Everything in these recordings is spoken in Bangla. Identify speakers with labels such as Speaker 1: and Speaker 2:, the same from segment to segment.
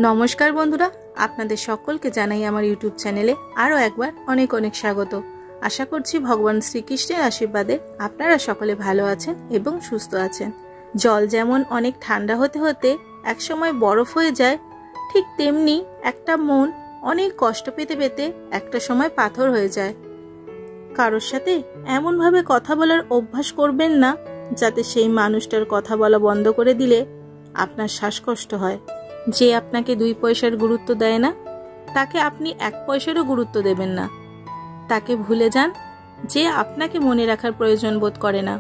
Speaker 1: নমস্কার বন্ধুরা, আপনাদের সকলকে জানাই আমার ইউটিউব চ্যানেলে আরও একবার অনেক অনেক স্বাগত। আশা করছি ভগবান শ্রীকৃষ্ণের আশীর্বাদে আপনারা সকলে ভালো আছেন এবং সুস্থ আছেন। জল যেমন অনেক ঠান্ডা হতে হতে একসময় বরফ হয়ে যায়, ঠিক তেমনি একটা মন অনেক কষ্ট পেতে পেতে একটা সময় পাথর হয়ে যায়। কারোর সাথে এমনভাবে কথা বলার অভ্যাস করবেন না যাতে সেই মানুষটার কথা বলা বন্ধ করে দিলে আপনার শ্বাসকষ্ট হয়। যে আপনাকে 2 পয়সার গুরুত্ব দেয় না, তাকে আপনি 1 পয়সারও গুরুত্ব দেবেন না। তাকে ভুলে যান যে আপনাকে মনে রাখার প্রয়োজন বোধ করে না।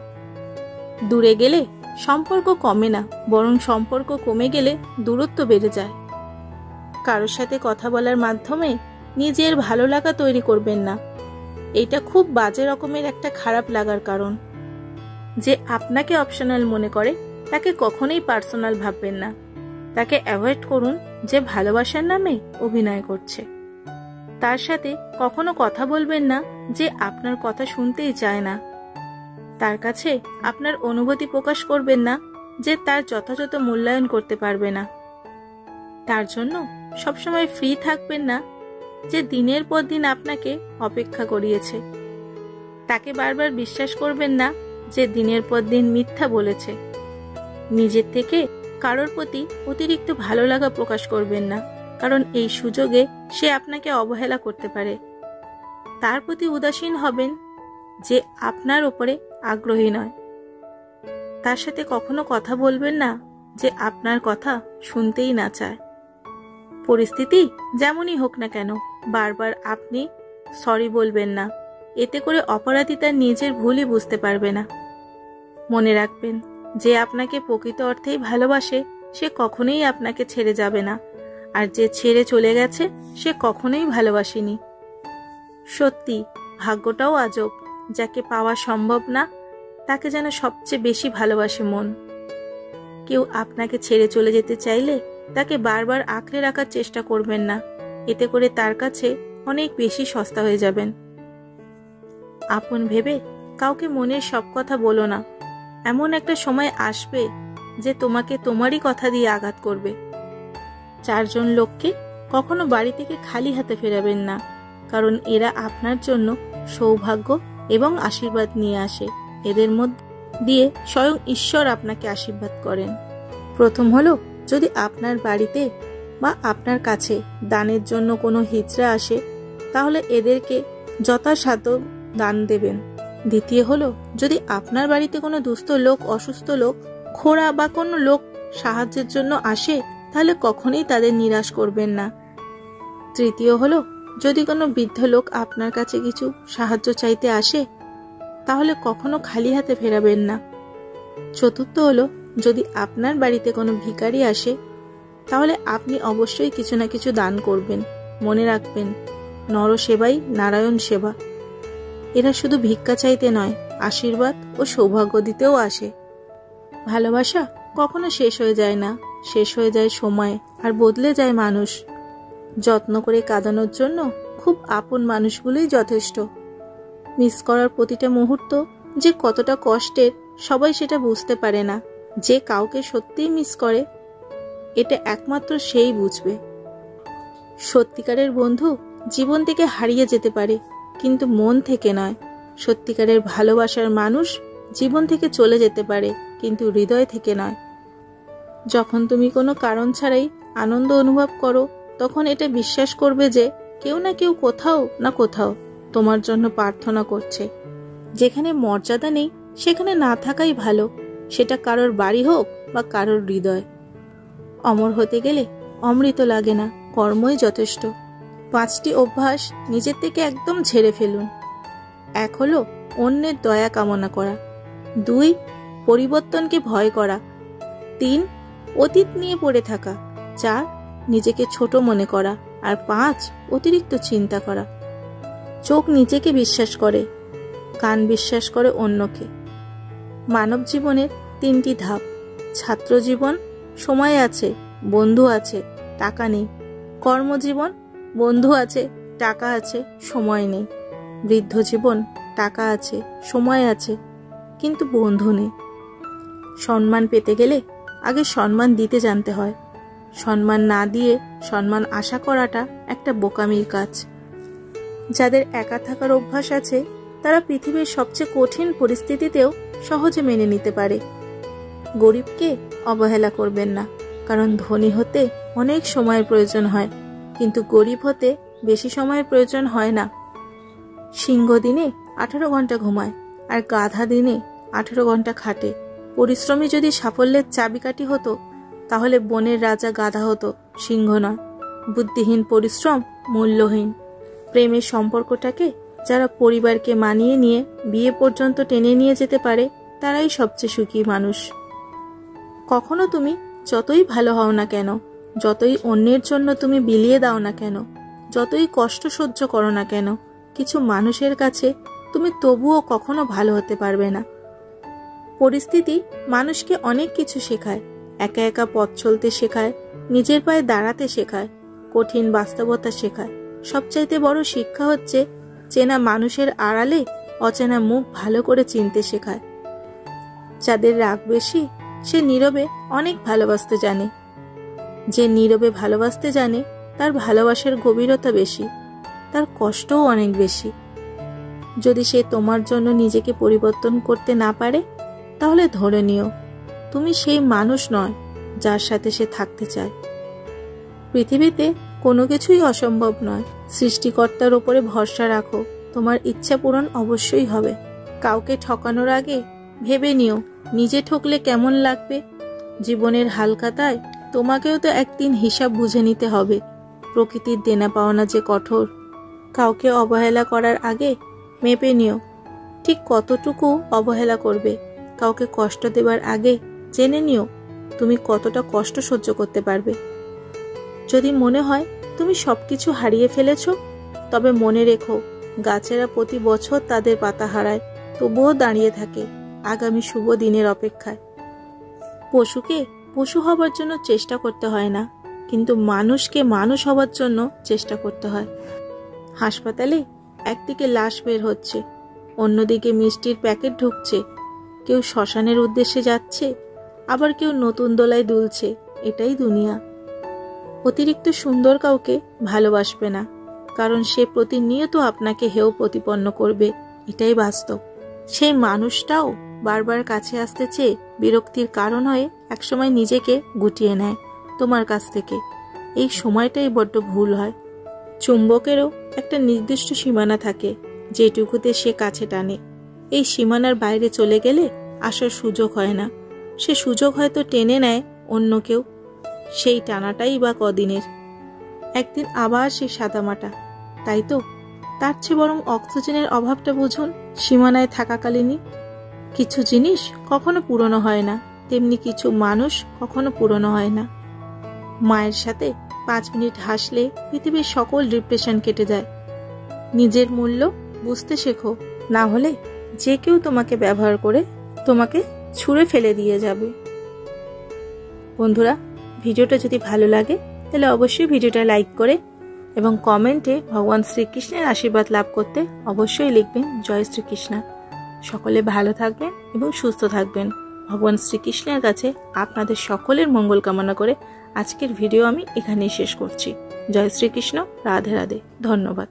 Speaker 1: দূরে গেলে সম্পর্ক কমে না, বরং সম্পর্ক কমে গেলে দূরত্ব বেড়ে যায়। কারোর সাথে কথা বলার মাধ্যমে নিজের ভালো লাগা তৈরি করবেন না। এটা খুব বাজে রকমের একটা খারাপ লাগার কারণ। যে আপনাকে অপশনাল মনে করে তাকে কখনোই পার্সোনাল ভাববেন না। তাকে অ্যাভয়েড করুন যে ভালোবাসার নামে অভিনয় করছে। তার সাথে কখনো কথা বলবেন না যে আপনার কথা শুনতেই চায় না। তার কাছে আপনার অনুভূতি প্রকাশ করবেন না যে তার যথাযথ মূল্যায়ন করতে পারবে না। তার জন্য সবসময় ফ্রি থাকবেন না যে দিনের পর দিন আপনাকে অপেক্ষা করিয়েছে। তাকে বারবার বিশ্বাস করবেন না যে দিনের পর দিন মিথ্যা বলেছে। নিজের থেকে কারোর প্রতি অতিরিক্ত ভালো লাগা প্রকাশ করবেন না, কারণ এই সুযোগে সে আপনাকে অবহেলা করতে পারে। তার প্রতি উদাসীন হবেন যে আপনার উপরে আগ্রহী নয়। তার সাথে কখনো কথা বলবেন না যে আপনার কথা শুনতেই না চায়। পরিস্থিতি যেমনই হোক না কেন বারবার আপনি সরি বলবেন না। এতে করে অপরাধী তার নিজের ভুলই বুঝতে পারবে না। মনে রাখবেন, যে আপনাকে প্রকৃত অর্থেই ভালোবাসে সে কখনোই আপনাকে ছেড়ে যাবে না, আর যে ছেড়ে চলে গেছে সে কখনোই ভালোবাসেনি। সত্যি ভাগ্যটাও আজব, যাকে পাওয়া সম্ভব না তাকে যেন সবচেয়ে বেশি ভালোবাসে মন। কেউ আপনাকে ছেড়ে চলে যেতে চাইলে তাকে বারবার আঁকড়ে রাখার চেষ্টা করবেন না। এতে করে তার কাছে অনেক বেশি সস্তা হয়ে যাবেন। আপন ভেবে কাউকে মনের সব কথা বলো না। এমন একটা সময় আসবে যে তোমাকে তোমারই কথা দিয়ে আঘাত করবে। 4 জন লোককে কখনো বাড়ি থেকে খালি হাতে ফেরাবেন না, কারণ এরা আপনার জন্য সৌভাগ্য এবং আশীর্বাদ নিয়ে আসে। এদের মধ্যে দিয়ে স্বয়ং ঈশ্বর আপনাকে আশীর্বাদ করেন। প্রথম হলো, যদি আপনার বাড়িতে বা আপনার কাছে দানের জন্য কোনো হিজড়া আসে তাহলে এদেরকে যথাসাধ্য দান দেবেন। দ্বিতীয় হলো, যদি আপনার বাড়িতে কোনো দুস্থ লোক, অসুস্থ লোক, খোড়া বা কোনো লোক সাহায্যের জন্য আসে তাহলে কখনোই তাদের নিরাশ করবেন না। তৃতীয় হলো, যদি কোনো বৃদ্ধ লোক আপনার কাছে কিছু সাহায্য চাইতে আসে তাহলে কখনো খালি হাতে ফেরাবেন না। চতুর্থ হলো, যদি আপনার বাড়িতে কোনো ভিখারি আসে তাহলে আপনি অবশ্যই কিছু না কিছু দান করবেন। মনে রাখবেন, নরসেবাই নারায়ণ সেবা। এরা শুধু ভিক্ষা চাইতে নয়, আশীর্বাদ ও সৌভাগ্য দিতেও আসে। ভালোবাসা কখনো শেষ হয়ে যায় না, শেষ হয়ে যায় সময় আর বদলে যায় মানুষ। যত্ন করে কাঁদানোর জন্য খুব আপন মানুষগুলোই যথেষ্ট। মিস করার প্রতিটা মুহূর্ত যে কতটা কষ্টের সবাই সেটা বুঝতে পারে না। যে কাউকে সত্যিই মিস করে এটা একমাত্র সেই বুঝবে। সত্যিকারের বন্ধু জীবন থেকে হারিয়ে যেতে পারে, কিন্তু মন থেকে নয়। সত্যিকারের ভালোবাসার মানুষ জীবন থেকে চলে যেতে পারে, কিন্তু হৃদয় থেকে নয়। যখন তুমি কোনো কারণ ছাড়াই আনন্দ অনুভব করো তখন এটা বিশ্বাস করবে যে কেউ না কেউ কোথাও না কোথাও তোমার জন্য প্রার্থনা করছে। যেখানে মর্যাদা নেই সেখানে না থাকাই ভালো, সেটা কারোর বাড়ি হোক বা কারোর হৃদয়। অমর হতে গেলে অমৃত লাগে না, কর্মই যথেষ্ট। 5টি অভ্যাস নিজের থেকে একদম ঝেড়ে ফেলুন। 1 হলো অন্যের দয়া কামনা করা। 2 পরিবর্তনকে ভয় করা। 3 অতীত নিয়ে পড়ে থাকা। 4 নিজেকে ছোট মনে করা। আর 5 অতিরিক্ত চিন্তা করা। চোখ নিজেকে বিশ্বাস করে, কান বিশ্বাস করে অন্যকে। মানব জীবনের 3টি ধাপ। ছাত্র জীবন, সময় আছে, বন্ধু আছে, টাকা নেই। কর্মজীবন, বন্ধু আছে, টাকা আছে, সময় নেই। বৃদ্ধ জীবন, টাকা আছে, সময় আছে, কিন্তু বন্ধু নেই। সম্মান পেতে গেলে আগে সম্মান দিতে জানতে হয়। সম্মান না দিয়ে সম্মান আশা করাটা একটা বোকামির কাজ। যাদের একা থাকার অভ্যাস আছে তারা পৃথিবীর সবচেয়ে কঠিন পরিস্থিতিতেও সহজে মেনে নিতে পারে। গরিবকে অবহেলা করবেন না, কারণ ধনী হতে অনেক সময়ের প্রয়োজন হয়, কিন্তু গরিব হতে বেশি সময়ের প্রয়োজন হয় না। সিংহ দিনে 18 ঘন্টা ঘুমায় আর গাধা দিনে 18 ঘন্টা খাটে। পরিশ্রমী যদি সাফল্যের চাবিকাঠি হতো তাহলে বনের রাজা গাধা হতো, সিংহ নয়। বুদ্ধিহীন পরিশ্রম মূল্যহীন। প্রেমের সম্পর্কটাকে যারা পরিবারকে মানিয়ে নিয়ে বিয়ে পর্যন্ত টেনে নিয়ে যেতে পারে তারাই সবচেয়ে সুখী মানুষ। কখনো তুমি যতই ভালো হও না কেন, যতই অন্যের জন্য তুমি বিলিয়ে দাও না কেন, যতই কষ্ট সহ্য করো না কেন, কিছু মানুষের কাছে তুমি তবুও কখনো ভালো হতে পারবে না। পরিস্থিতি মানুষকে অনেক কিছু শেখায়। একা একা পথ চলতে শেখায়, নিজের পায়ে দাঁড়াতে শেখায়, কঠিন বাস্তবতা শেখায়। সবচাইতে বড় শিক্ষা হচ্ছে চেনা মানুষের আড়ালে অচেনা মুখ ভালো করে চিনতে শেখায়। যাদের রাগ বেশি সে নীরবে অনেক ভালোবাসতে জানে। যে নীরবে ভালোবাসতে জানে তার ভালোবাসার গভীরতা বেশি, তার কষ্টও অনেক বেশি। যদি সে তোমার জন্য নিজেকে পরিবর্তন করতে না পারে তাহলে ধরে নিও তুমি সেই মানুষ নয় যার সাথে সে থাকতে চায়। পৃথিবীতে কোনো কিছুই অসম্ভব নয়। সৃষ্টিকর্তার উপরে ভরসা রাখো, তোমার ইচ্ছা পূরণ অবশ্যই হবে। কাউকে ঠকানোর আগে ভেবে নিও নিজে ঠকলে কেমন লাগবে। জীবনের হালখাতায় তোমাকেও তো একদিন হিসাব বুঝে নিতে হবে। প্রকৃতির দেনা পাওনা যে কঠোর। কাউকে অবহেলা করার আগে মেপে নিও ঠিক কতটুকু অবহেলা করবে। কাউকে কষ্ট দেবার আগে জেনে নিও তুমি কতটা কষ্ট সহ্য করতে পারবে। যদি মনে হয় তুমি সবকিছু হারিয়ে ফেলেছ, তবে মনে রেখো গাছেরা প্রতি বছর তাদের পাতা হারায়, তবুও দাঁড়িয়ে থাকে আগামী শুভ দিনের অপেক্ষায়। পশুকে পশু হবার জন্য চেষ্টা করতে হয় না, কিন্তু মানুষকে মানুষ হবার জন্য চেষ্টা করতে হয়। হাসপাতালে একদিকে লাশ বের হচ্ছে, অন্যদিকে মিষ্টির প্যাকেট ঢুকছে। কেউ শ্মশানের উদ্দেশ্যে যাচ্ছে, আবার কেউ নতুন দোলায় দুলছে। এটাই দুনিয়া। অতিরিক্ত সুন্দর কাউকে ভালোবাসবে না, কারণ সে প্রতিনিয়ত আপনাকে হেয় প্রতিপন্ন করবে। এটাই বাস্তব। সেই মানুষটাও বারবার কাছে আসতে চেয়ে বিরক্তির কারণ হয়ে একসময় নিজেকে গুটিয়ে নেয় তোমার কাছ থেকে। এই সময়টাই বড্ড ভুল হয়। চুম্বকেরও একটা নির্দিষ্ট সীমানা থাকে যেটুকুতে সে কাছে টানে। এই সীমানার বাইরে চলে গেলে আসার সুযোগ হয় না। সে সুযোগ হয়তো টেনে নেয় অন্য কেউ, সেই টানাটাই বা কদিনের। একদিন আবার সে সাদামাটা, তাই তো? তার চেয়ে বরং অক্সিজেনের অভাবটা বুঝুন সীমানায় থাকাকালীনই। কিছু জিনিস কখনো পুরনো হয় না, তেমনি কিছু মানুষ কখনো পুরনো হয় না। মায়ের সাথে 5 মিনিট হাসলে পৃথিবীর সকল ডিপ্রেশন কেটে যায়। নিজের মূল্য বুঝতে শেখো, না হলে যে কেউ তোমাকে ব্যবহার করে তোমাকে ছুঁড়ে ফেলে দিয়ে যাবে। বন্ধুরা, ভিডিওটা যদি ভালো লাগে তাহলে অবশ্যই ভিডিওটা লাইক করে এবং কমেন্টে ভগবান শ্রীকৃষ্ণের আশীর্বাদ লাভ করতে অবশ্যই লিখবেন জয় শ্রীকৃষ্ণ। সকলে ভালো থাকবেন এবং সুস্থ থাকবেন। ভগবান শ্রীকৃষ্ণের কাছে আপনাদের সকলের মঙ্গল কামনা করে আজকের ভিডিও আমি এখানেই শেষ করছি। জয় শ্রীকৃষ্ণ। রাধে রাধে। ধন্যবাদ।